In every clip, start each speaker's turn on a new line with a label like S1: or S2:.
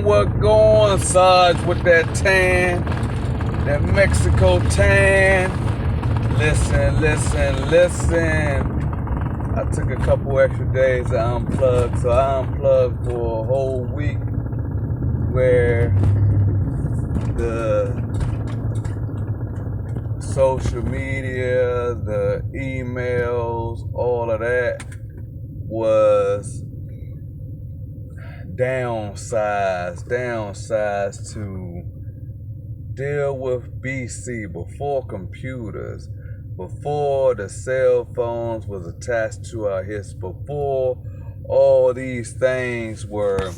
S1: what going, Sarge, with that tan, that Mexico tan. Listen. I took a couple extra days to unplug, so I unplugged for a whole week where the social media, the emails, all of that was downsized to deal with BC, before computers, before the cell phones was attached to our hips, before all these things were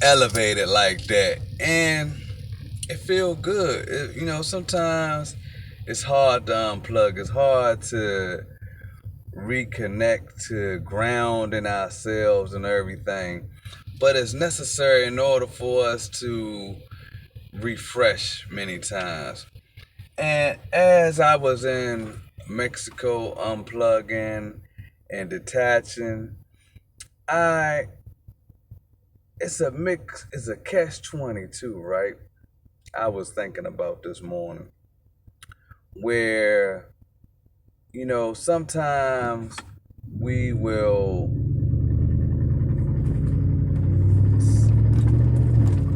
S1: elevated like that. And it feel good. Sometimes it's hard to unplug. It's hard to reconnect, to ground in ourselves and everything. But it's necessary in order for us to refresh many times. And as I was in Mexico unplugging and detaching, it's a catch-22, right? I was thinking about this morning where, sometimes we will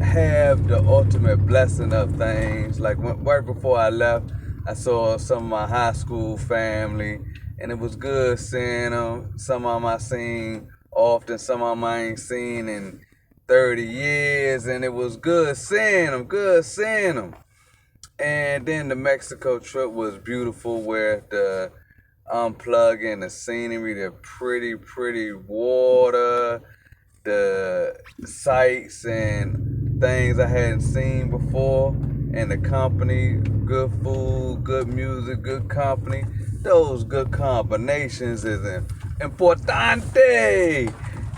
S1: have the ultimate blessing of things. Like right before I left, I saw some of my high school family, and it was good seeing them. Some of them I seen often, some of them I ain't seen in 30 years, and it was good seeing them. And then the Mexico trip was beautiful, where the unplugging, the scenery, the pretty water, the sights and things I hadn't seen before, and the company, good food, good music, good company. Those good combinations is importante.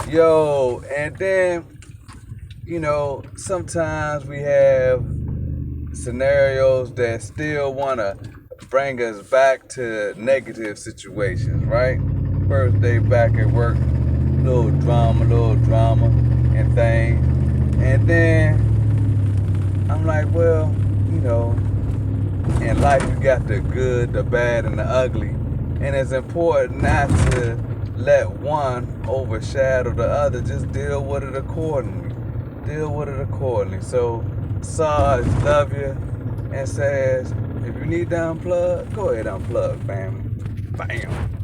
S1: Yo, and then, sometimes we have scenarios that still want to bring us back to negative situations, right? First day back at work, little drama and things. And then I'm like, well, in life you got the good, the bad, and the ugly. And it's important not to let one overshadow the other. Just deal with it accordingly. So Sarge love you and says, if you need to unplug, go ahead and unplug, family. Bam.